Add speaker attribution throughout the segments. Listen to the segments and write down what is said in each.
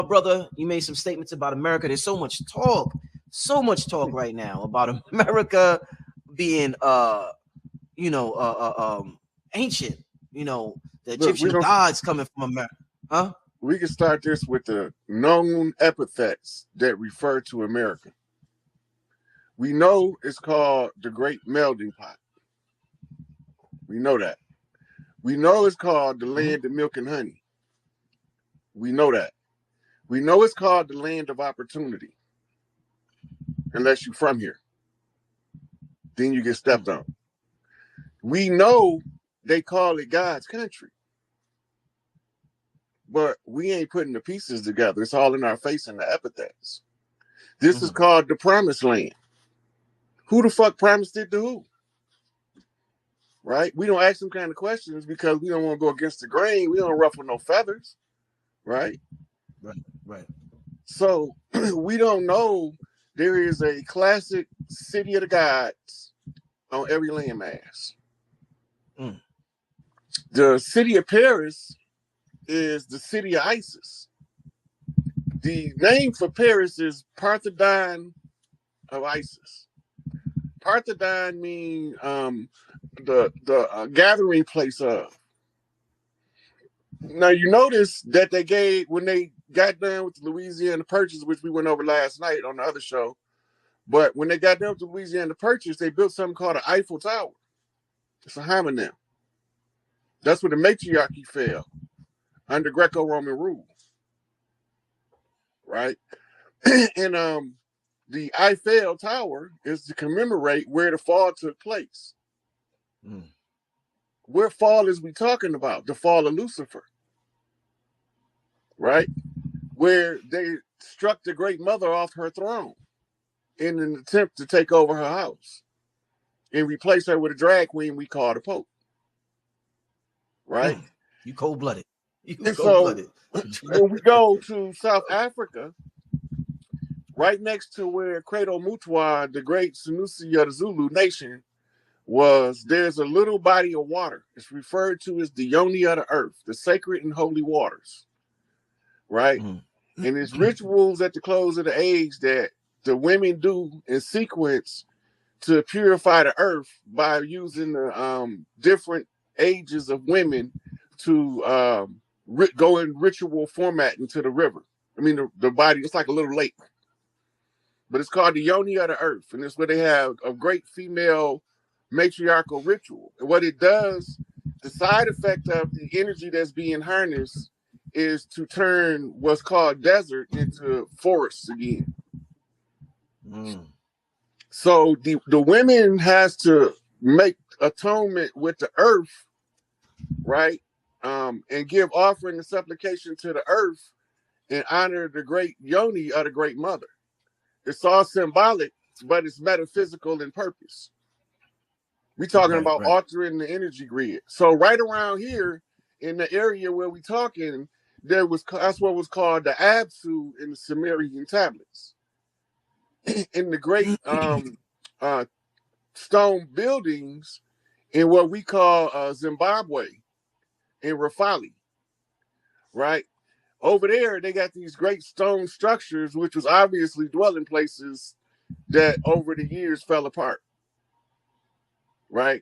Speaker 1: brother, you made some statements about America. There's so much talk right now about America being ancient. The
Speaker 2: Look,
Speaker 1: Egyptian gods coming from America. Huh?
Speaker 2: We can start this with the known epithets that refer to America. We know it's called the Great Melting Pot. We know that. We know it's called the land of milk and honey. We know that. We know it's called the land of opportunity. Unless you're from here. Then you get stepped on. We know they call it God's country. But we ain't putting the pieces together. It's all in our face in the epithets. This is called the promised land. Who the fuck promised it to who? Right? We don't ask them kind of questions because we don't want to go against the grain. We don't ruffle no feathers. Right?
Speaker 1: Right.
Speaker 2: So we don't know there is a classic city of the gods on every landmass. The city of Paris is the city of Isis. The name for Paris is Parthodon of Isis. Parthodon means the gathering place of. Now you notice that they gave, when they got done with the Louisiana Purchase, which we went over last night on the other show, but when they got done with the Louisiana Purchase, they built something called the Eiffel Tower. It's a homonym. That's where the Matriarchy fell under Greco-Roman rule, right? And the Eiffel Tower is to commemorate where the fall took place. Where fall is we talking about? The fall of Lucifer, right? Where they struck the great mother off her throne in an attempt to take over her house and replace her with a drag queen we call the Pope, right?
Speaker 1: You cold-blooded.
Speaker 2: So when we go to South Africa, right next to where Credo Mutwa, the great Sanusi of the Zulu nation, was, there's a little body of water. It's referred to as the Yoni of the earth, the sacred and holy waters, right? And it's rituals at the close of the age that the women do in sequence to purify the earth by using the different ages of women to go in ritual format into the river. I mean, the body, it's like a little lake. But it's called the Yoni of the earth. And it's where they have a great female matriarchal ritual. And what it does, the side effect of the energy that's being harnessed is to turn what's called desert into forests again. So the women has to make atonement with the earth, right? And give offering and supplication to the earth and honor the great Yoni of the great mother. It's all symbolic, but it's metaphysical in purpose. We're talking about altering the energy grid. So right around here in the area where we're talking, that's what was called the Absu in the Sumerian tablets. In the great stone buildings in what we call Zimbabwe, in Rafali, right? Over there, they got these great stone structures, which was obviously dwelling places that over the years fell apart, right?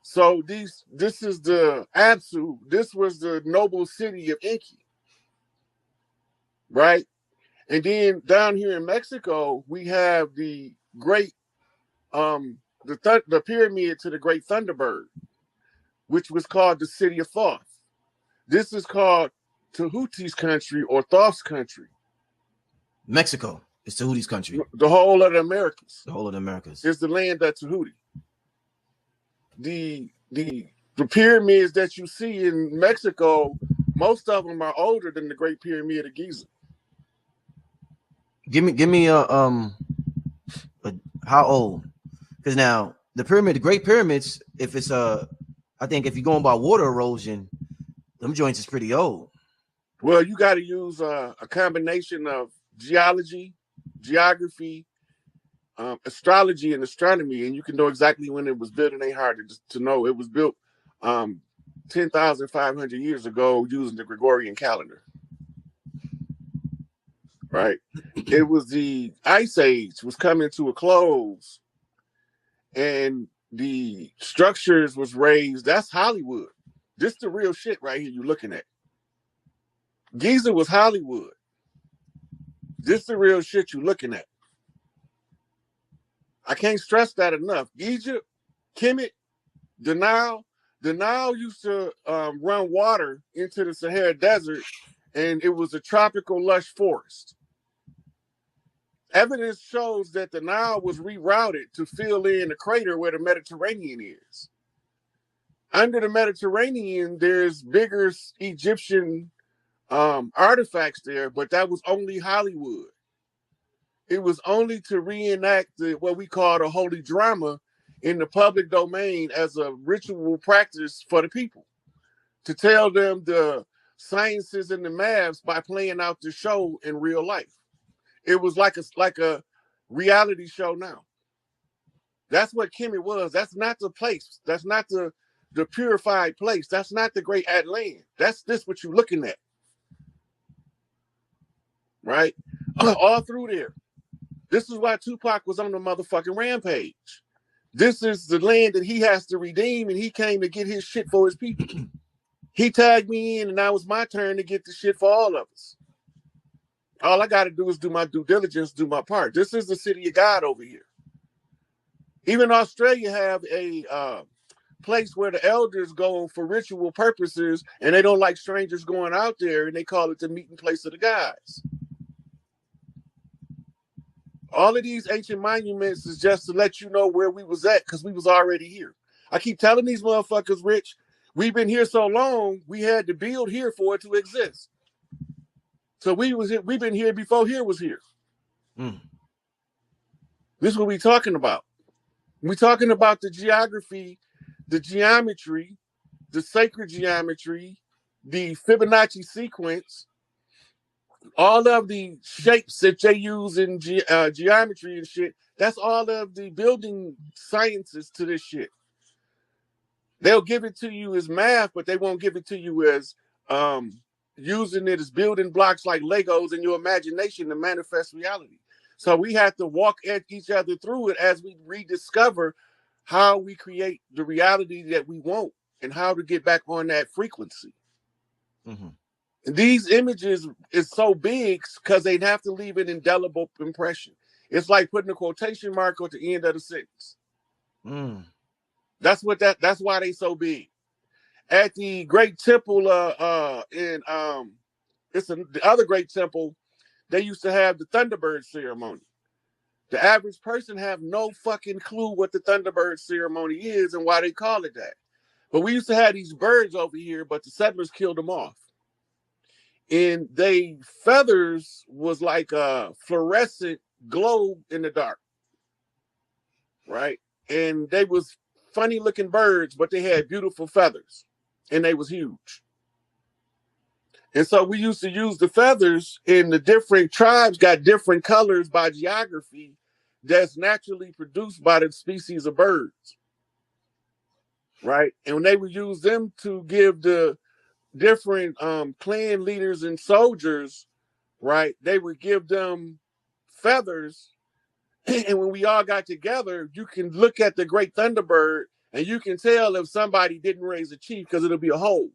Speaker 2: So this is the Absu. This was the noble city of Inki, right? And then down here in Mexico, we have the great, the pyramid to the great Thunderbird, which was called the city of Thoth. This is called Tahuti's country or Thoth's country.
Speaker 1: Mexico is Tahuti's country.
Speaker 2: The whole of the Americas.
Speaker 1: The whole of the Americas
Speaker 2: is the land of Tahuti. The pyramids that you see in Mexico, most of them are older than the Great Pyramid of Giza.
Speaker 1: Give me a how old? Because now the Great Pyramids, if it's I think if you're going by water erosion, them joints is pretty old.
Speaker 2: Well, you got to use a combination of geology, geography, astrology, and astronomy, and you can know exactly when it was built. And ain't hard to know. It was built 10,500 years ago using the Gregorian calendar. right? It was the Ice Age was coming to a close, and the structures was raised. That's Hollywood. This the real shit right here you're looking at. Giza was Hollywood. This the real shit you're looking at. I can't stress that enough. Egypt, Kemet, the Nile used to run water into the Sahara Desert, and it was a tropical lush forest. Evidence shows that the Nile was rerouted to fill in the crater where the Mediterranean is. Under the Mediterranean, there's bigger Egyptian artifacts there, but that was only Hollywood. It was only to reenact what we call the holy drama in the public domain as a ritual practice for the people, to tell them the sciences and the maths by playing out the show in real life. It was like a reality show now. That's what Kemet was. That's not the place. That's not the purified place. That's not the great Atlantis. That's this what you're looking at. Right? All through there. This is why Tupac was on the motherfucking rampage. This is the land that he has to redeem, and he came to get his shit for his people. He tagged me in, and now it's my turn to get the shit for all of us. All I got to do is do my due diligence, do my part. This is the city of God over here. Even Australia have a place where the elders go for ritual purposes, and they don't like strangers going out there, and they call it the meeting place of the gods. All of these ancient monuments is just to let you know where we was at, because we was already here. I keep telling these motherfuckers, Rich, we've been here so long, we had to build here for it to exist. So we've been here before here was here. This is what we're talking about. We're talking about the geography, the geometry, the sacred geometry, the Fibonacci sequence, all of the shapes that they use in geometry and shit. That's all of the building sciences to this shit. They'll give it to you as math, but they won't give it to you as using it as building blocks like Legos in your imagination to manifest reality. So we have to walk at each other through it as we rediscover how we create the reality that we want and how to get back on that frequency. And these images is so big because they'd have to leave an indelible impression. It's like putting a quotation mark at the end of the sentence. That's why they so big. At the great temple the other great temple, they used to have the Thunderbird ceremony. The average person have no fucking clue what the Thunderbird ceremony is and why they call it that. But we used to have these birds over here, but the settlers killed them off. And they feathers was like a fluorescent glow in the dark. Right? And they was funny looking birds, but they had beautiful feathers. And they was huge. And so we used to use the feathers, and the different tribes got different colors by geography that's naturally produced by the species of birds. Right? And when they would use them to give the different clan leaders and soldiers, right, they would give them feathers. And when we all got together, you can look at the great Thunderbird and you can tell if somebody didn't raise a chief because it'll be a hole.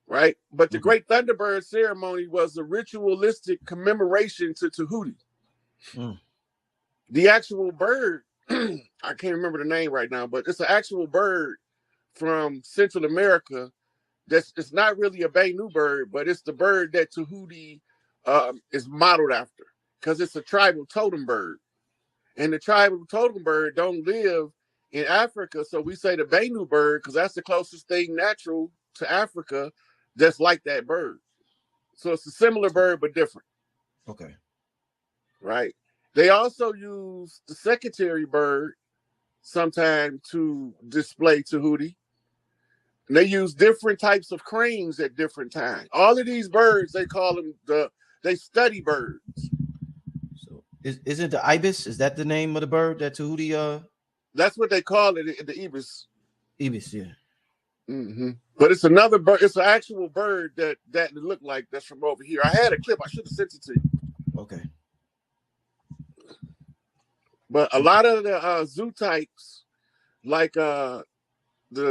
Speaker 2: Right? But the great Thunderbird ceremony was a ritualistic commemoration to Tahuti. The actual bird, I can't remember the name right now, but it's an actual bird from Central America. It's not really a Benu bird, but it's the bird that Tahuti is modeled after, because it's a tribal totem bird. And the tribal totem bird don't live in Africa, so we say the Benu bird because that's the closest thing natural to Africa that's like that bird. So it's a similar bird, but different.
Speaker 1: Okay.
Speaker 2: Right? They also use the secretary bird sometime to display Tahuti. And they use different types of cranes at different times. All of these birds, they call them they study birds.
Speaker 1: So isn't the ibis? Is that the name of the bird that Tahuti?
Speaker 2: That's what they call it, the ibis.
Speaker 1: Ibis, yeah.
Speaker 2: But it's another bird. It's an actual bird that looked like that's from over here. I had a clip. I should have sent it to you.
Speaker 1: Okay.
Speaker 2: But a lot of the zoo types, like the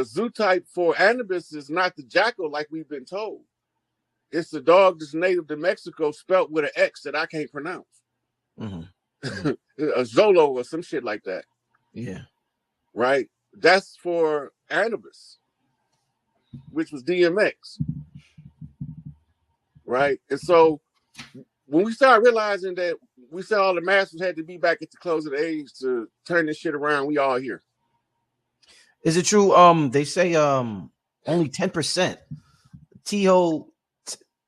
Speaker 2: zoo type for Anubis, is not the jackal like we've been told. It's the dog that's native to Mexico, spelt with an X that I can't pronounce. A Zolo or some shit like that.
Speaker 1: Yeah.
Speaker 2: Right? That's for Anubis, which was DMX. Right? And so when we started realizing that we said all the masters had to be back at the close of the age to turn this shit around, we all here.
Speaker 1: Is it true? They say only 10%. Tiho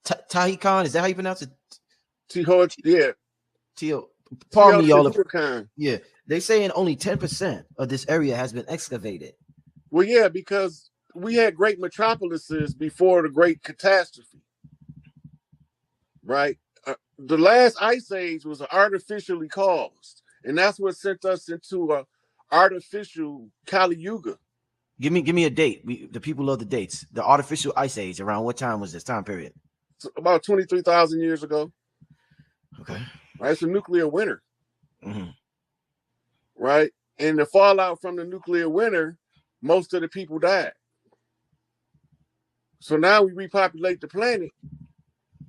Speaker 1: Tahikan, is that how you pronounce it?
Speaker 2: Tiho, yeah.
Speaker 1: Tiho. Pardon me, y'all.
Speaker 2: Yeah.
Speaker 1: They saying only 10% of this area has been excavated.
Speaker 2: Well, yeah, because we had great metropolises before the great catastrophe. Right? The last ice age was artificially caused, and that's what sent us into a artificial Kali Yuga.
Speaker 1: Give me a date. The people love the dates. The artificial ice age, around what time was this time period?
Speaker 2: So about 23,000 years ago.
Speaker 1: Okay.
Speaker 2: Right, it's a nuclear winter. Right? And the fallout from the nuclear winter, most of the people died. So now we repopulate the planet,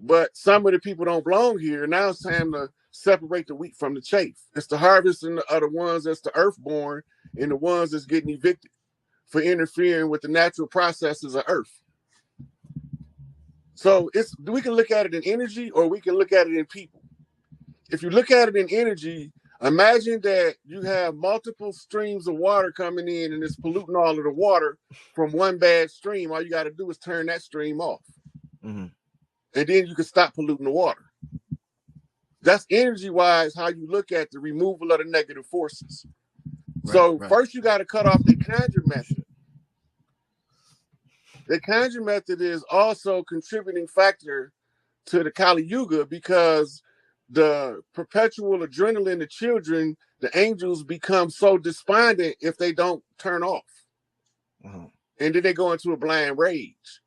Speaker 2: but some of the people don't belong here. Now it's time to separate the wheat from the chaff. It's the harvesting of the ones that's the earthborn and the ones that's getting evicted for interfering with the natural processes of earth. So we can look at it in energy or we can look at it in people. If you look at it in energy, imagine that you have multiple streams of water coming in and it's polluting all of the water from one bad stream. All you got to do is turn that stream off. And then you can stop polluting the water. That's energy-wise how you look at the removal of the negative forces. First you got to cut off the conjure method. The conjure method is also a contributing factor to the Kali Yuga because the perpetual adrenaline to children, the angels become so despondent if they don't turn off. And then they go into a blind rage.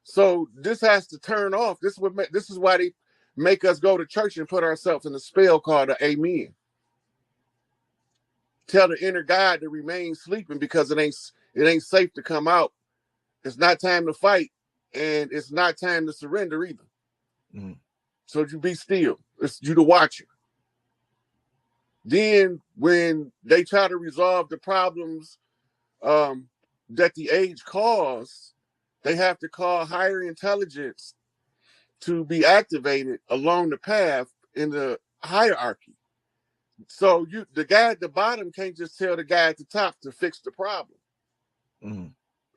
Speaker 2: So this has to turn off. This is why they make us go to church and put ourselves in a spell called an amen. Tell the inner God to remain sleeping because it ain't safe to come out. It's not time to fight, and it's not time to surrender either. So you be still. It's you the watcher. Then when they try to resolve the problems that the age caused, they have to call higher intelligence to be activated along the path in the hierarchy. So the guy at the bottom can't just tell the guy at the top to fix the problem.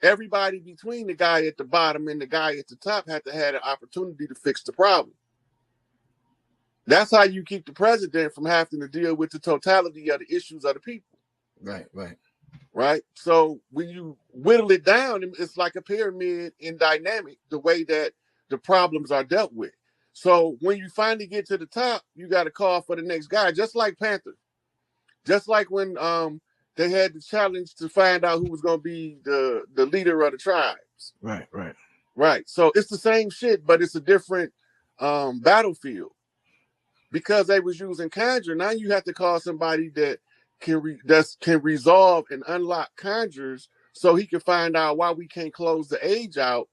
Speaker 2: Everybody between the guy at the bottom and the guy at the top had to have an opportunity to fix the problem. That's how you keep the president from having to deal with the totality of the issues of the people. Right. So when you whittle it down, it's like a pyramid in dynamic, the way that the problems are dealt with. So when you finally get to the top, you got to call for the next guy, just like Panther. Just like when they had the challenge to find out who was going to be the leader of the tribes. Right. So it's the same shit, but it's a different battlefield. Because they was using conjure, now you have to call somebody that can resolve and unlock conjures so he can find out why we can't close the age out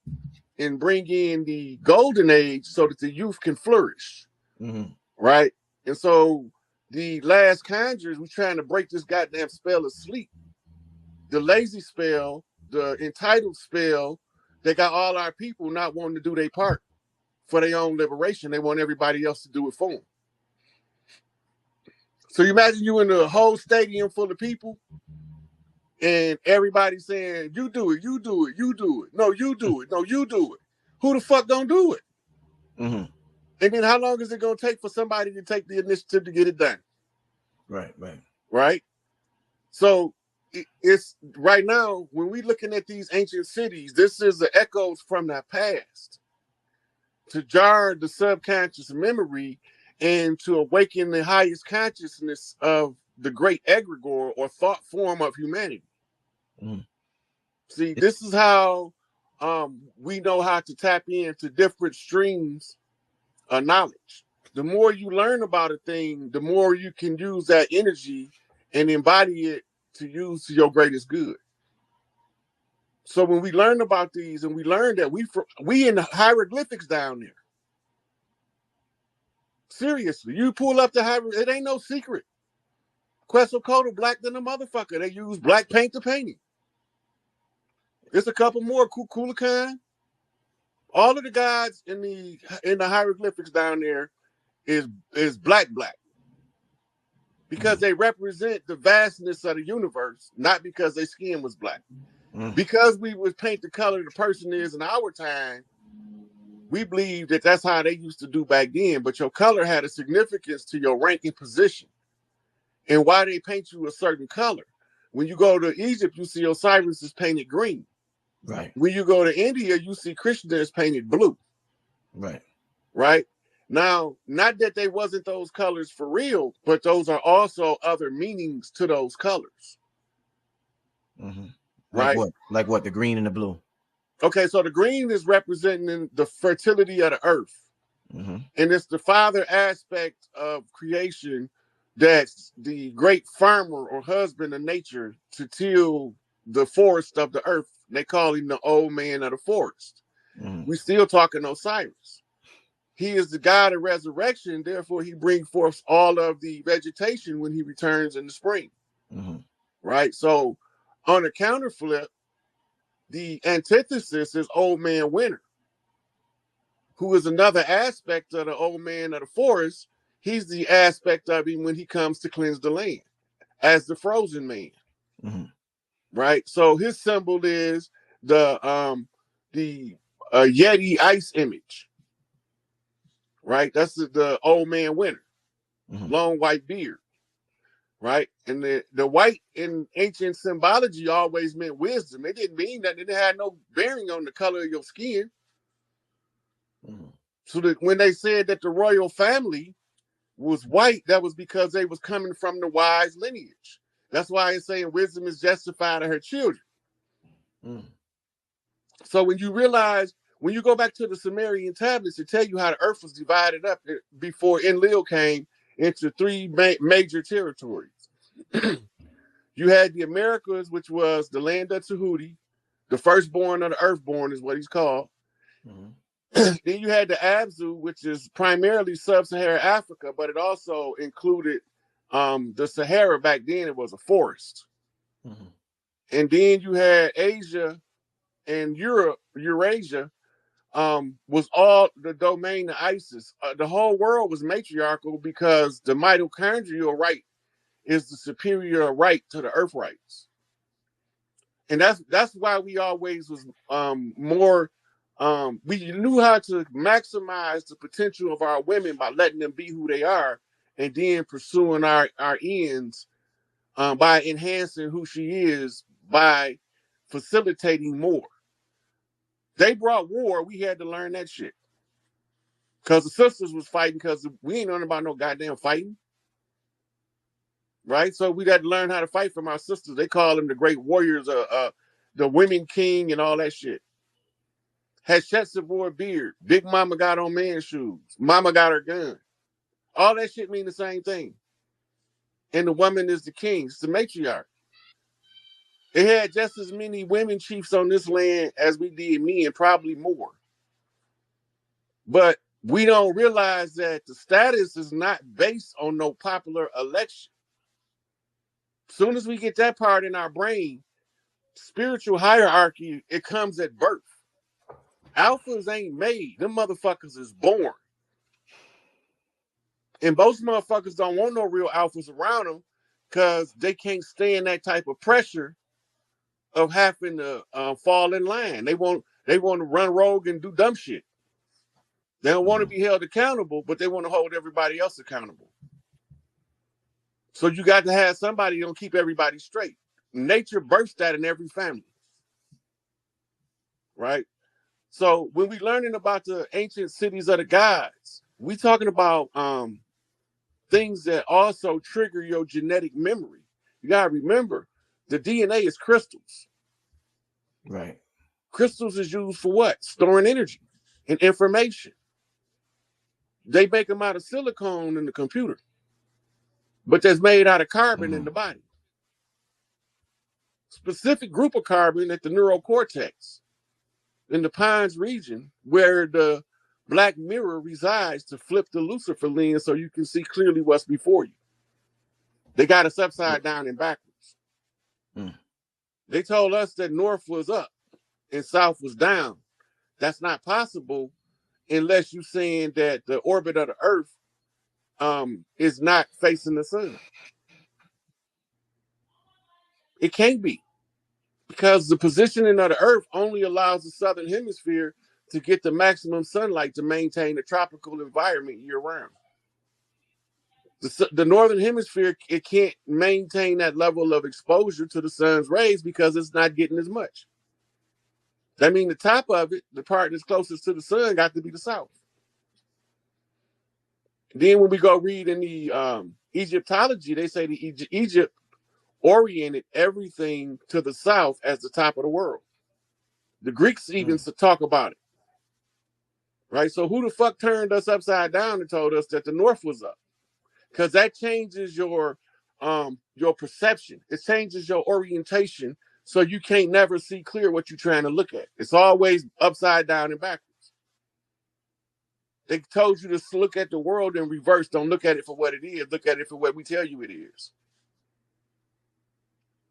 Speaker 2: and bring in the golden age so that the youth can flourish. Right? And so the last conjures, we're trying to break this goddamn spell of sleep. The lazy spell, the entitled spell, they got all our people not wanting to do their part for their own liberation. They want everybody else to do it for them. So you imagine you in a whole stadium full of people and everybody saying, you do it, you do it, you do it. No, you do it. No, you do it. Who the fuck gonna do it? And then how long is it gonna take for somebody to take the initiative to get it done? Right? So it's right now, when we're looking at these ancient cities, this is the echoes from the past to jar the subconscious memory and to awaken the highest consciousness of the great egregore or thought form of humanity. See, this is how we know how to tap into different streams of knowledge. The more you learn about a thing, the more you can use that energy and embody it to use to your greatest good. So when we learn about these, and we learn that we in the hieroglyphics down there. Seriously, you pull up the hieroglyphics, it ain't no secret. Quetzalcoatl black than a motherfucker. They use black paint to paint it. There's a couple more. Kukulkan. All of the gods in the hieroglyphics down there is black, because they represent the vastness of the universe, not because their skin was black. Because we would paint the color the person is in our time, we believe that that's how they used to do back then. But your color had a significance to your rank and position, and why they paint you a certain color. When you go to Egypt, you see Osiris is painted green.
Speaker 1: Right.
Speaker 2: When you go to India, you see Krishna is painted blue.
Speaker 1: Right.
Speaker 2: Right. Now, not that they wasn't those colors for real, but those are also other meanings to those colors.
Speaker 1: Mm-hmm.
Speaker 2: Right.
Speaker 1: Like what? The green and the blue.
Speaker 2: Okay, so the green is representing the fertility of the earth.
Speaker 1: Mm-hmm.
Speaker 2: And it's the father aspect of creation that's the great farmer or husband of nature to till the forest of the earth. They call him the old man of the forest.
Speaker 1: Mm-hmm.
Speaker 2: We still talking Osiris. He is the god of resurrection, therefore he brings forth all of the vegetation when he returns in the spring.
Speaker 1: Mm-hmm.
Speaker 2: Right? So on a counter flip, the antithesis is old man winter, who is another aspect of the old man of the forest. He's the aspect of him when he comes to cleanse the land as the frozen man.
Speaker 1: Mm-hmm.
Speaker 2: Right? So his symbol is the Yeti ice image. Right? That's the old man winter. Mm-hmm. Long white beard. Right? And the white in ancient symbology always meant wisdom. It didn't mean that it had no bearing on the color of your skin. Mm-hmm. So that when they said that the royal family was white, that was because they was coming from the wise lineage. That's why it's saying wisdom is justified of her children. Mm. So when you realize, when you go back to the Sumerian tablets, to tell you how the earth was divided up before Enlil came into three major territories. You had the Americas, which was the land of Tahuti, the firstborn of the earthborn is what he's called. Mm-hmm. Then you had the Abzu, which is primarily sub-Saharan Africa, but it also included the Sahara. Back then it was a forest. Mm-hmm. And then you had Asia and Eurasia was all the domain of Isis. The whole world was matriarchal because the mitochondrial right is the superior right to the earth rights. And that's why we always was more we knew how to maximize the potential of our women by letting them be who they are, and then pursuing our ends by enhancing who she is, by facilitating more. They brought war, we had to learn that shit. Because the sisters was fighting, because we ain't learning about no goddamn fighting. Right? So we had to learn how to fight from our sisters. They call them the great warriors, the women king and all that shit. Hatshepsut wore a beard. Big mama got on man shoes. Mama got her gun. All that shit mean the same thing. And the woman is the king. It's the matriarch. It had just as many women chiefs on this land as we did men, probably more. But we don't realize that the status is not based on no popular election. As soon as we get that part in our brain, spiritual hierarchy, it comes at birth. Alphas ain't made. Them motherfuckers is born. And most motherfuckers don't want no real alphas around them because they can't stand that type of pressure of having to fall in line. They want to run rogue and do dumb shit. They don't want to be held accountable, but they want to hold everybody else accountable. So you got to have somebody who don't keep everybody straight. Nature births that in every family. Right? So when we learning about the ancient cities of the gods, we talking about things that also trigger your genetic memory. You gotta remember, the DNA is crystals.
Speaker 1: Right.
Speaker 2: Crystals is used for what? Storing energy and information. They make them out of silicone in the computer, but that's made out of carbon in the body. Specific group of carbon at the neural cortex in the Pines region, where the black mirror resides to flip the Lucifer lens so you can see clearly what's before you. They got us upside down and backwards. They told us that north was up and south was down. That's not possible unless you're saying that the orbit of the Earth is not facing the sun. It can't be, because the positioning of the Earth only allows the southern hemisphere to get the maximum sunlight to maintain a tropical environment year round. The northern hemisphere, it can't maintain that level of exposure to the sun's rays because it's not getting as much. That means the top of it, the part that's closest to the sun, got to be the south. Then when we go read in the Egyptology, they say the Egypt oriented everything to the south as the top of the world. The Greeks even talk about it. Right? So who the fuck turned us upside down and told us that the north was up? Because that changes your perception. It changes your orientation, so you can't never see clear what you're trying to look at. It's always upside down and backwards. They told you to look at the world in reverse. Don't look at it for what it is. Look at it for what we tell you it is.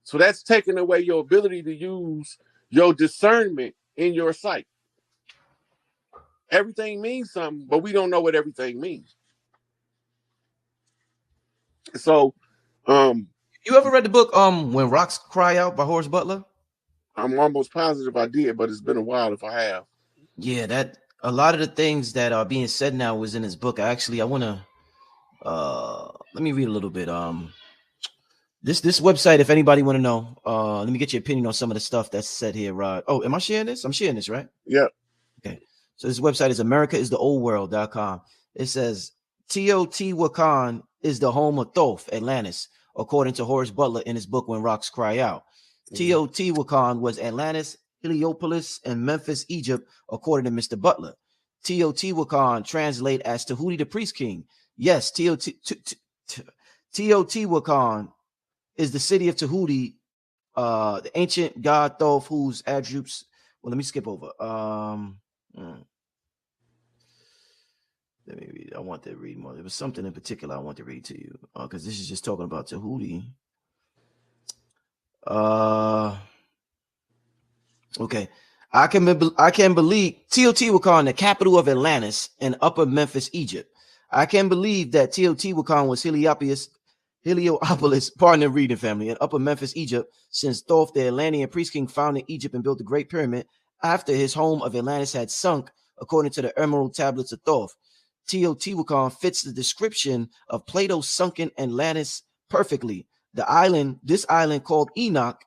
Speaker 2: So that's taking away your ability to use your discernment in your sight. Everything means something, but we don't know what everything means. So,
Speaker 1: you ever read the book When Rocks Cry Out by Horace Butler?
Speaker 2: I'm almost positive I did, but it's been a while if I have.
Speaker 1: Yeah, that a lot of the things that are being said now was in his book. I want to let me read a little bit. This website, if anybody want to know, let me get your opinion on some of the stuff that's said here, Rod. Oh, am I sharing this? I'm sharing this, right?
Speaker 2: Yeah.
Speaker 1: Okay. So this website is americaistheoldworld.com. It says Teotihuacan is the home of Thoth, Atlantis, according to Horace Butler in his book When Rocks Cry Out. Teotihuacan was Atlantis, Heliopolis, and Memphis, Egypt, according to Mr. Butler. Teotihuacan translate as Tahuti the priest king. Yes, Teotihuacan is the city of Tahuti, the ancient god Thoth, whose attributes. Well, let me skip over. Let me read. I want to read more. There was something in particular I want to read to you because this is just talking about Tahuti. Okay. I can believe Teotihuacan, the capital of Atlantis and Upper Memphis, Egypt. I can believe that Teotihuacan was Heliopolis, pardon the reading family, in Upper Memphis, Egypt, since Thoth, the Atlantean priest king, founded Egypt and built the Great Pyramid after his home of Atlantis had sunk, according to the Emerald Tablets of Thoth. Teotihuacan fits the description of Plato's sunken Atlantis perfectly. This island called Enoch,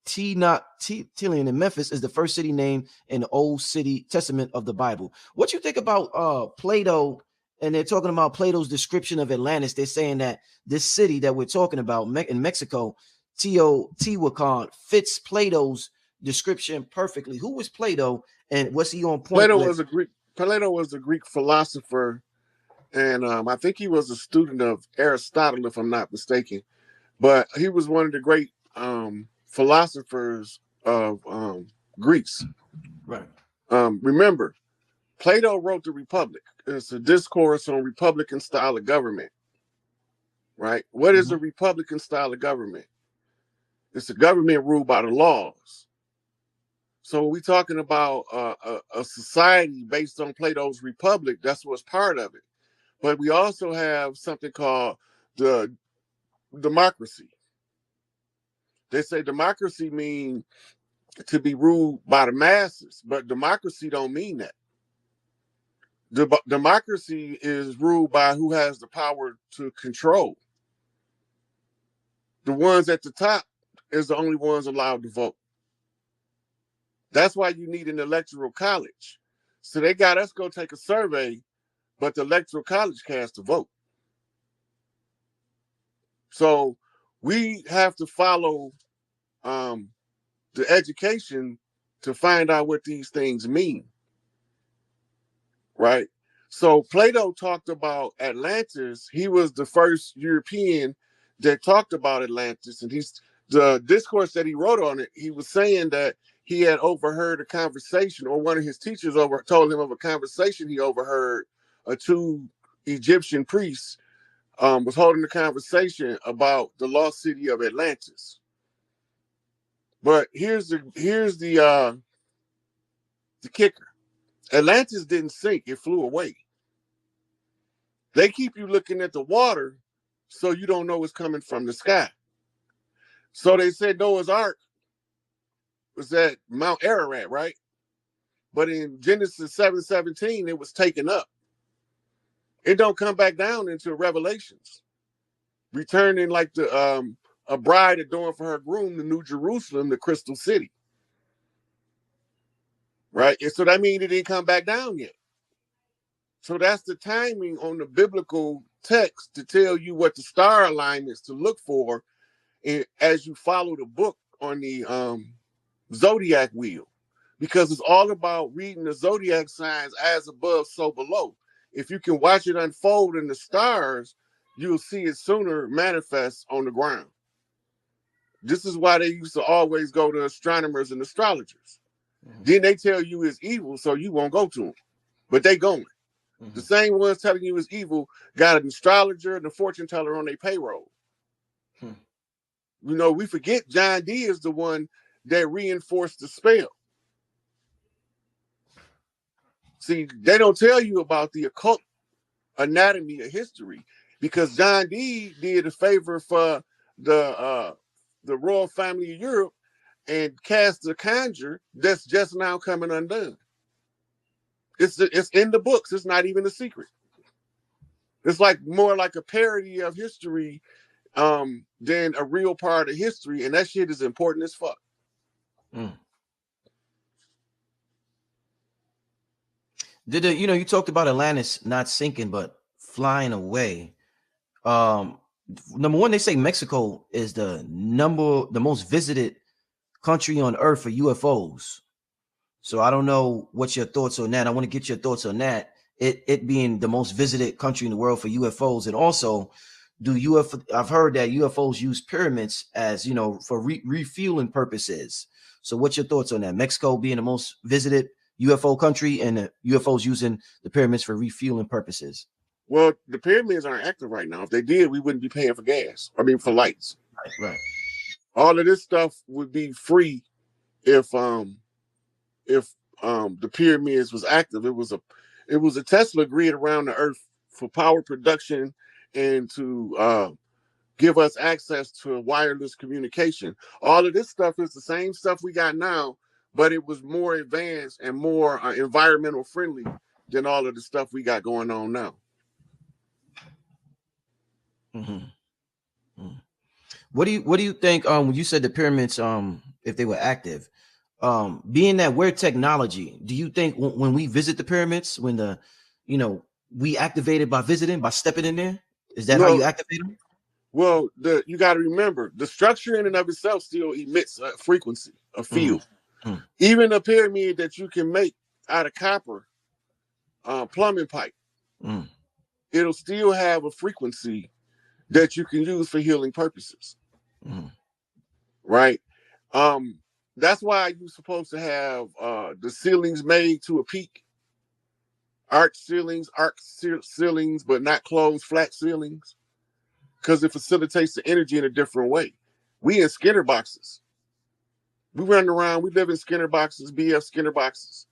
Speaker 1: Tilian in Memphis, is the first city named in the Old City Testament of the Bible. What you think about Plato? And they're talking about Plato's description of Atlantis. They're saying that this city that we're talking about in Mexico, Teotihuacan, fits Plato's description perfectly. Who was Plato, and was he on point?
Speaker 2: Plato was a Greek philosopher, and I think he was a student of Aristotle, if I'm not mistaken. But he was one of the great philosophers of Greece.
Speaker 1: Right.
Speaker 2: Remember, Plato wrote the Republic. It's a discourse on Republican style of government. Right? What is a Republican style of government? It's a government ruled by the laws. So we're talking about a society based on Plato's Republic. That's what's part of it. But we also have something called the democracy. They say democracy means to be ruled by the masses, but democracy don't mean that. Democracy is ruled by who has the power to control. The ones at the top is the only ones allowed to vote. That's why you need an electoral college. So they got us go take a survey, but the electoral college cast a vote. So we have to follow the education to find out what these things mean, right? So Plato talked about Atlantis. He was the first European that talked about Atlantis, and the discourse that he wrote on it. He was saying that he had overheard a conversation, or one of his teachers told him of a conversation he overheard. Two Egyptian priests was holding a conversation about the lost city of Atlantis. But here's the kicker. Atlantis didn't sink, it flew away. They keep you looking at the water so you don't know what's coming from the sky. So they said Noah's Ark was at Mount Ararat, right? But in Genesis 7:17, it was taken up. It don't come back down into Revelations, returning like a bride adorned for her groom, the New Jerusalem, the crystal city. Right? And so that means it didn't come back down yet. So that's the timing on the biblical text to tell you what the star alignments to look for as you follow the book on the zodiac wheel, because it's all about reading the zodiac signs as above, so below. If you can watch it unfold in the stars, you'll see it sooner manifest on the ground. This is why they used to always go to astronomers and astrologers. Mm-hmm. Then they tell you it's evil, so you won't go to them. But they going. Mm-hmm. The same ones telling you it's evil got an astrologer and a fortune teller on their payroll. You know, we forget John D is the one that reinforced the spell. See, they don't tell you about the occult anatomy of history, because John D did a favor for the royal family of Europe and cast a conjure that's just now coming undone. It's in the books. It's not even a secret. It's like more like a parody of history than a real part of history, and that shit is important as fuck.
Speaker 1: You talked about Atlantis not sinking but flying away. Number one, they say Mexico is the most visited country on earth for UFOs. So I don't know what's your thoughts on that. I want to get your thoughts on that. It being the most visited country in the world for UFOs, and also I've heard that UFOs use pyramids as for refueling purposes. So what's your thoughts on that? Mexico being the most visited UFO country, and the UFOs using the pyramids for refueling purposes.
Speaker 2: Well, the pyramids aren't active right now. If they did, we wouldn't be paying for gas. I mean, for lights.
Speaker 1: Right.
Speaker 2: All of this stuff would be free if the pyramids was active. It was a Tesla grid around the earth for power production and to give us access to wireless communication. All of this stuff is the same stuff we got now, but it was more advanced and more environmental friendly than all of the stuff we got going on now.
Speaker 1: Mm-hmm. What do you think when you said the pyramids, if they were active, being that we're technology, do you think when we visit the pyramids, when we activate it by visiting, by stepping in there? Is that how you activate them?
Speaker 2: Well, you got to remember, the structure in and of itself still emits a frequency, a field. Even a pyramid that you can make out of copper plumbing pipe, it'll still have a frequency that you can use for healing purposes. Right? That's why you're supposed to have the ceilings made to a peak. Arch ceilings, but not closed, flat ceilings. Because it facilitates the energy in a different way. We in Skinner boxes. We run around, we live in Skinner boxes, BF Skinner boxes,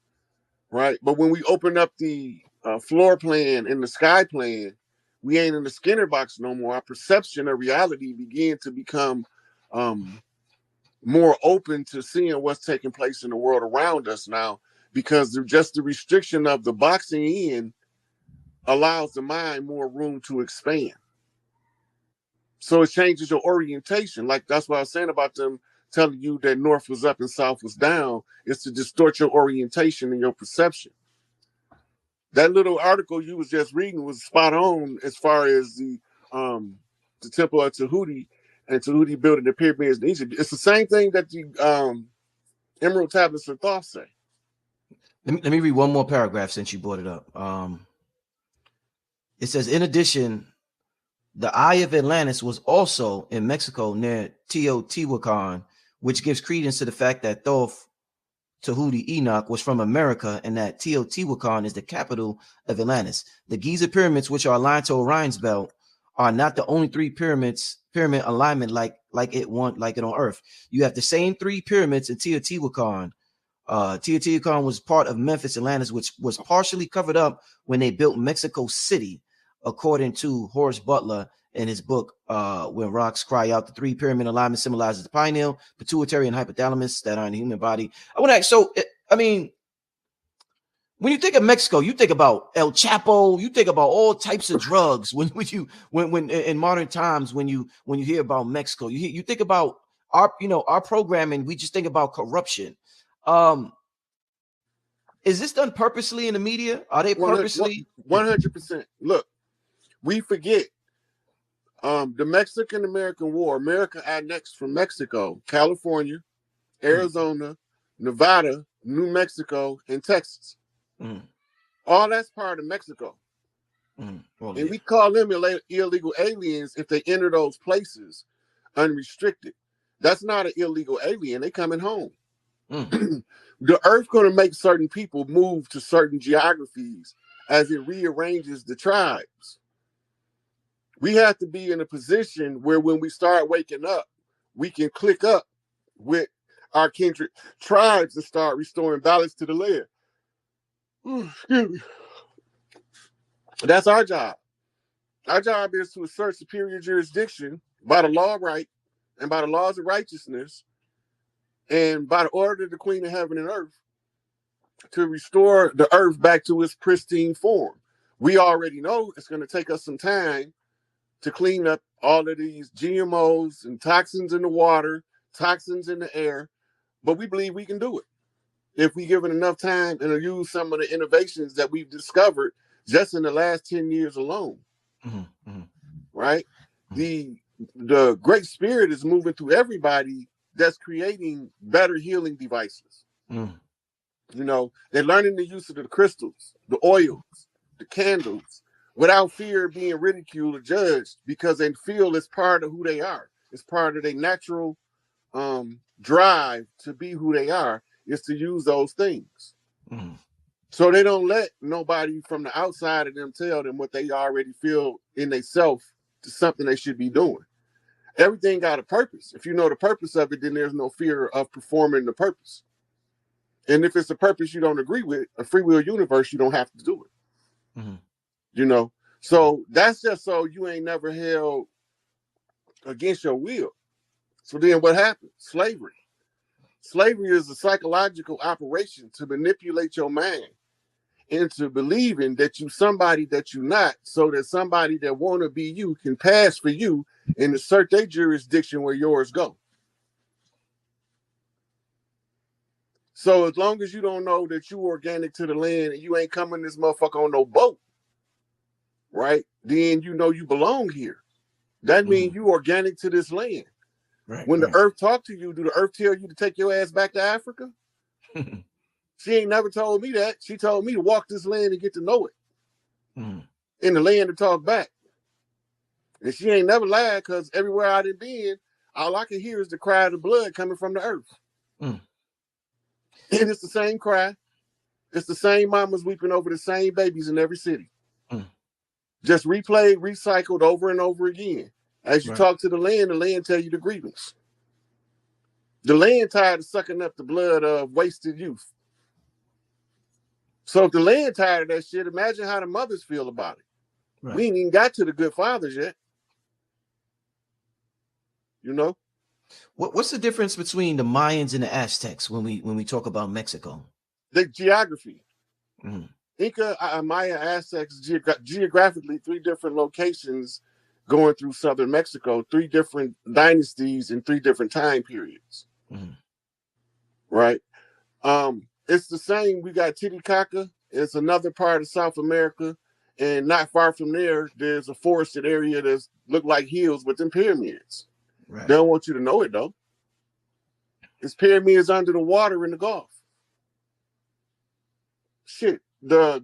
Speaker 2: right? But when we open up the floor plan and the sky plan, we ain't in the Skinner box no more. Our perception of reality began to become more open to seeing what's taking place in the world around us now, because just the restriction of the boxing in allows the mind more room to expand. So it changes your orientation. Like that's what I was saying about them telling you that north was up and south was down, is to distort your orientation and your perception. That little article you was just reading was spot on as far as the temple of Tahuti and Tahuti building the pyramids in Egypt. It's the same thing that Emerald tablets of Thoth say.
Speaker 1: Let me read one more paragraph since you brought it up. It says, in addition, the Eye of Atlantis was also in Mexico near Teotihuacan, which gives credence to the fact that Thoth Tahuti Enoch was from America and that Teotihuacan is the capital of Atlantis. The Giza pyramids, which are aligned to Orion's belt, are not the only three pyramid alignment like it on Earth. You have the same three pyramids in Teotihuacan. Teotihuacan was part of Memphis, Atlantis, which was partially covered up when they built Mexico City, according to Horace Butler in his book, When Rocks Cry Out. The three pyramid alignment symbolizes the pineal, pituitary, and hypothalamus that are in the human body. I mean, when you think of Mexico, you think about El Chapo, you think about all types of drugs. When in modern times, when you hear about Mexico, you think about our programming. We just think about corruption. Is this done purposely in the media? Are they purposely?
Speaker 2: 100%. Look, we forget the Mexican-American War. America annexed from Mexico, California, Arizona, Nevada, New Mexico, and Texas. All that's part of Mexico. And we call them illegal aliens if they enter those places unrestricted. That's not an illegal alien. They coming home. The Earth going to make certain people move to certain geographies as it rearranges the tribes. We have to be in a position where when we start waking up, we can click up with our kindred tribes and start restoring balance to the land. Excuse me. That's our job. Our job is to assert superior jurisdiction by the law of right and by the laws of righteousness and by the order of the Queen of Heaven and Earth to restore the earth back to its pristine form. We already know it's going to take us some time to clean up all of these GMOs and toxins in the water, toxins in the air, but we believe we can do it if we give it enough time and use some of the innovations that we've discovered just in the last 10 years alone. Right? The Great Spirit is moving through everybody that's creating better healing devices. You know, they're learning the use of the crystals, the oils, the candles, without fear of being ridiculed or judged, because they feel it's part of who they are. It's part of their natural drive to be who they are, is to use those things. So they don't let nobody from the outside of them tell them what they already feel in themselves to something they should be doing. Everything got a purpose. If you know the purpose of it, then there's no fear of performing the purpose. And if it's a purpose you don't agree with, a free will universe, you don't have to do it. You know? So that's just so you ain't never held against your will. So then what happens? Slavery. Slavery is a psychological operation to manipulate your mind into believing that you somebody that you're not, so that somebody that want to be you can pass for you and assert their jurisdiction where yours go. So as long as you don't know that you organic to the land and you ain't coming this motherfucker on no boat, right? Then you know you belong here. That means you organic to this land. When the earth talk to you, do the earth tell you to take your ass back to Africa? She ain't never told me that. She told me to walk this land and get to know it. In the land to talk back. And she ain't never lied, because everywhere I done been, all I can hear is the cry of the blood coming from the earth. And it's the same cry. It's the same mamas weeping over the same babies in every city. Just replayed, recycled over and over again. As you talk to the land tell you the grievance. The land tired of sucking up the blood of wasted youth. So if the land tired of that shit, imagine how the mothers feel about it. We ain't even got to the good fathers yet. You know?
Speaker 1: What's the difference between the Mayans and the Aztecs when we talk about Mexico?
Speaker 2: The geography. Inca, Maya, Aztecs, geographically, 3 different locations going through southern Mexico, 3 different dynasties in 3 different time periods. Right? It's the same. We got Titicaca. It's another part of South America. And not far from there, there's a forested area that look like hills with them pyramids. They don't want you to know it, though. It's pyramids under the water in the Gulf. Shit, the